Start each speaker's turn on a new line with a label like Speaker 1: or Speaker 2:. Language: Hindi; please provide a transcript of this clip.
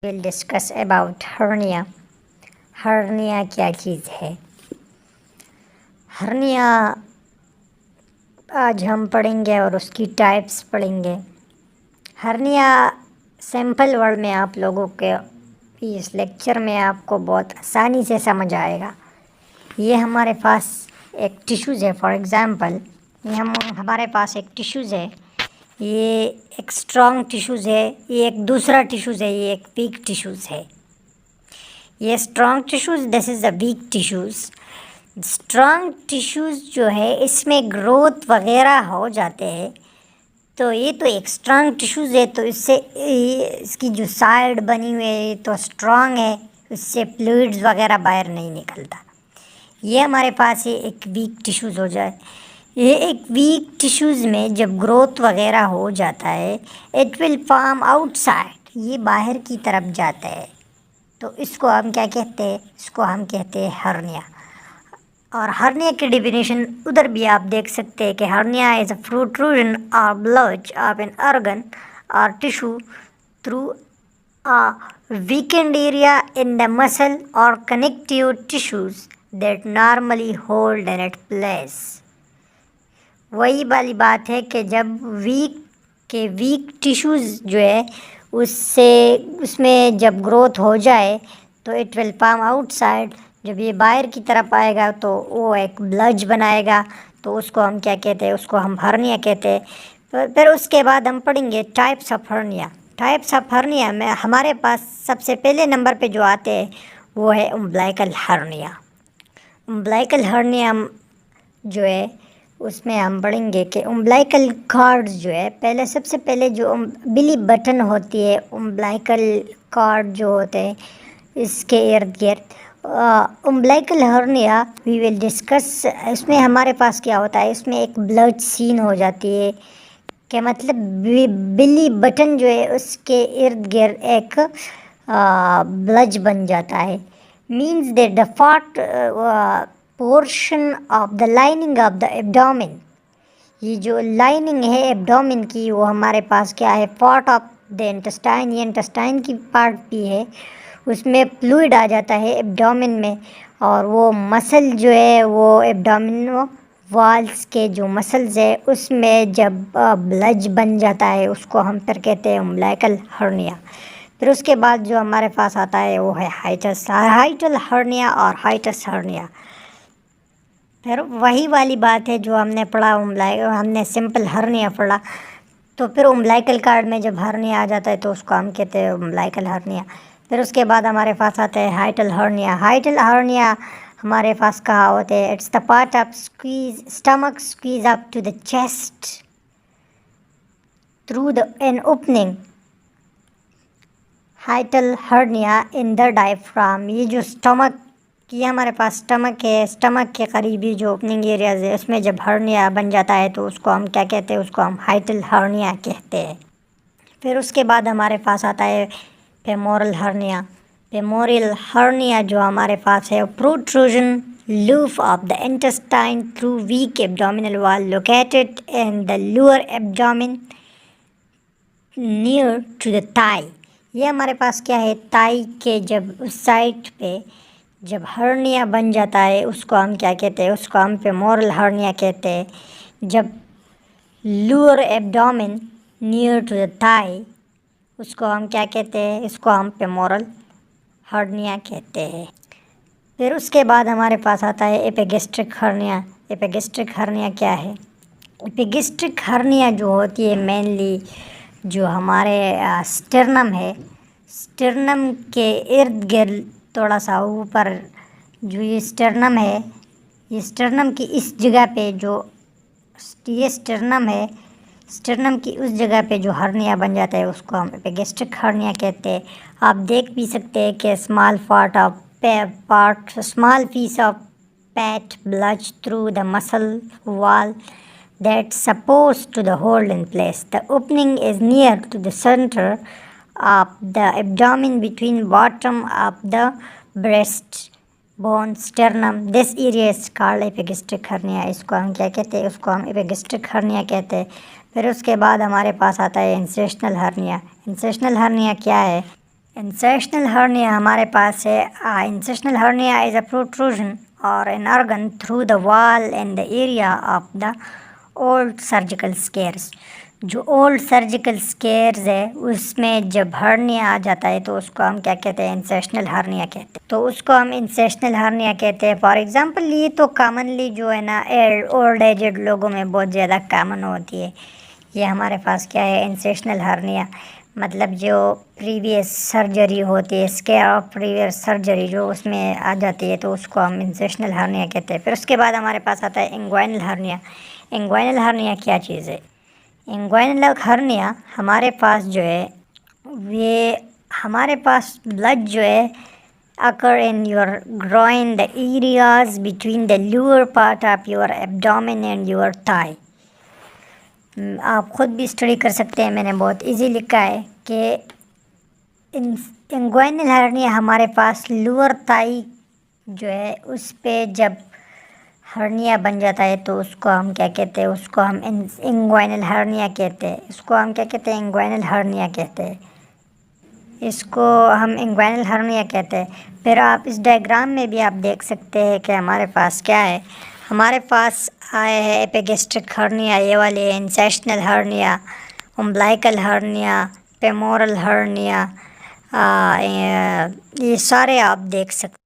Speaker 1: Will discuss about hernia. Hernia क्या चीज़ है? हर्निया आज हम पढ़ेंगे और उसकी टाइप्स पढ़ेंगे। हर्निया सिंपल वर्ड में आप लोगों के इस लेक्चर में आपको बहुत आसानी से समझ आएगा। ये हमारे पास एक टिश्यूज़ है। फॉर एग्ज़ाम्पल हमारे पास एक टिश्यूज़ है। ये एक स्ट्रॉन्ग टिश्यूज़ है, ये एक दूसरा टिश्यूज़ है, ये एक वीक टिश्यूज़ है। ये strong tissues, this is the weak tissues. Strong tissues जो है इसमें ग्रोथ वगैरह हो जाते हैं, तो ये तो एक स्ट्रॉन्ग टिश्यूज़ है, तो इससे इसकी जो साइड बनी हुई है तो स्ट्रॉन्ग है, इससे फ्लूइड्स वगैरह बाहर नहीं निकलता। ये हमारे पास ये एक वीक टिश्यूज़ हो जाए। ये एक वीक टिश्यूज़ में जब ग्रोथ वगैरह हो जाता है, इट विल फॉर्म आउटसाइड, ये बाहर की तरफ जाता है, तो इसको हम क्या कहते हैं? इसको हम कहते हैं हर्निया। और हर्निया की डेफिनेशन उधर भी आप देख सकते हैं कि हर्निया इज़ अ प्रोट्रूजन और ब्लॉच ऑफ एन ऑर्गन और tissue through a weakened area in the muscle or connective tissues that normally hold in its place। वही वाली बात है कि जब वीक टिश्यूज़ जो है उसमें जब ग्रोथ हो जाए तो इट विल फॉर्म आउटसाइड। जब ये बाहर की तरफ आएगा तो वो एक ब्लज बनाएगा, तो उसको हम क्या कहते हैं? उसको हम हर्निया कहते हैं। तो फिर उसके बाद हम पढ़ेंगे types of hernia. Types of hernia में हमारे पास सबसे पहले नंबर पे जो आते हैं वो है उम्बिलिकल हर्निया। उम्बिलिकल हर्निया जो है उसमें हम पढ़ेंगे कि उम्बिलिकल कॉर्ड जो है, पहले सबसे पहले जो बिली बटन होती है, उम्बिलिकल कॉर्ड जो होते हैं इसके इर्द गिर्द उम्बिलिकल हर्निया वी विल डिस्कस। इसमें हमारे पास क्या होता है? इसमें एक ब्लड सीन हो जाती है, क्या मतलब बिली बटन जो है उसके इर्द गिर्द एक ब्लज बन जाता है। Means that the fought portion of the lining of the abdomen, ये जो लाइनिंग है एब्डोमेन की, वो हमारे पास क्या है? पार्ट ऑफ द इंटेस्टाइन, ये इंटेस्टाइन की पार्ट भी है, उसमें फ्लूइड आ जाता है एब्डोमेन में। और वो मसल जो है वो एब्डोमेन वॉल्स के जो मसल्स है उसमें जब ब्लज बन जाता है उसको हम फिर कहते हैं उम्बिलिकल हर्निया। फिर उसके बाद जो हमारे पास आता है वो है हाइटल हर्निया और हाइटस हर्निया। फिर वही वाली बात है जो हमने पढ़ा, हमने सिंपल हर्निया पढ़ा, तो फिर उम्बिलिकल कॉर्ड में जब हर्निया आ जाता है तो उसको हम कहते हैं उम्बिलिकल हर्निया। फिर उसके बाद हमारे पास आता है हाइटल हर्निया। हाइटल हर्निया हमारे पास कहाँ होते हैं? It's the part of stomach squeeze up to the chest through an opening. Hiatal hernia in the diaphragm, ये जो स्टमक की हमारे पास स्टमक है, स्टमक के करीबी जो ओपनिंग एरियाज है उसमें जब हर्निया बन जाता है तो उसको हम क्या कहते हैं? उसको हम हाइटल हर्निया कहते हैं। फिर उसके बाद हमारे पास आता है फेमोरल हर्निया। फेमोरल हर्निया जो हमारे पास है protrusion loop of the intestine through weak abdominal wall located in the lower abdomen near to the thigh. ये हमारे पास क्या है? थाई के जब उस साइड पे जब हर्निया बन जाता है उसको हम क्या कहते हैं? उसको हम फेमोरल हर्निया कहते हैं। जब lower abdomen near to the thigh उसको हम क्या कहते हैं? इसको हम फेमोरल हर्निया कहते हैं। फिर उसके बाद हमारे पास आता है एपिगैस्ट्रिक हर्निया। एपिगैस्ट्रिक हर्निया क्या है? एपिगैस्ट्रिक हर्निया जो होती है मेनली जो हमारे स्टर्नम है, स्टर्नम के इर्द गिर्द थोड़ा सा ऊपर जो ये स्टर्नम है, ये स्टर्नम की इस जगह पे जो ये स्टर्नम है, स्टर्नम की उस जगह पे जो हर्निया बन जाता है उसको हम एपिगैस्ट्रिक हर्निया कहते हैं। आप देख भी सकते हैं कि small piece of fat bulge through the muscle wall that's supposed to the hold in place. The opening is near to the center of the abdomen between bottom of the breast bone sternum. This area is called epigastric hernia। इसको हम क्या कहते हैं? उसको हम epigastric hernia कहते हैं। फिर उसके बाद हमारे पास आता है इंसेशनल हर्निया। इंसेशनल हर्निया क्या है? इंसेशनल हर्निया हमारे पास है। Incisional hernia is a protrusion of an organ through the wall in the area of the old surgical scars. जो ओल्ड सर्जिकल स्केयर्स है उसमें जब हर्निया आ जाता है तो उसको हम क्या कहते हैं, इंसेशनल हर्निया कहते हैं। तो उसको हम इंसेशनल हर्निया कहते हैं। फॉर एग्जांपल ये तो कॉमनली जो है ना ओल्ड एजेड लोगों में बहुत ज़्यादा कॉमन होती है। ये हमारे पास क्या है, इंसेशनल हर्निया, मतलब जो प्रीवियस सर्जरी होती है, स्केयर ऑफ प्रीवियस सर्जरी जो उसमें आ जाती है तो उसको हम इंसेशनल हर्निया कहते हैं। फिर उसके बाद हमारे पास आता है इंग्वाइनल हर्निया। इंग्वाइनल हर्निया क्या चीज़ है? इंग्वाइनल हर्निया हमारे पास जो है ये हमारे पास ब्लड जो है occur in your groin, the areas between the lower part of your abdomen and your thigh। आप ख़ुद भी स्टडी कर सकते हैं, मैंने बहुत इजी लिखा है कि इंग्वाइनल हर्निया हमारे पास लोअर थाई जो है उस पे जब हर्निया बन जाता है तो उसको हम क्या कहते हैं, उसको हम इंग्वाइनल हर्निया कहते हैं। इसको हम क्या कहते हैं, इंग्वाइनल हर्निया कहते हैं। इसको हम इंग्वाइनल हर्निया कहते हैं। फिर आप इस डायग्राम में भी आप देख सकते हैं कि हमारे पास क्या है। हमारे पास आए हैं एपिगैस्ट्रिक हर्निया, ये वाले incisional hernia, umbilical hernia, femoral hernia, ये सारे आप देख सकते हैं।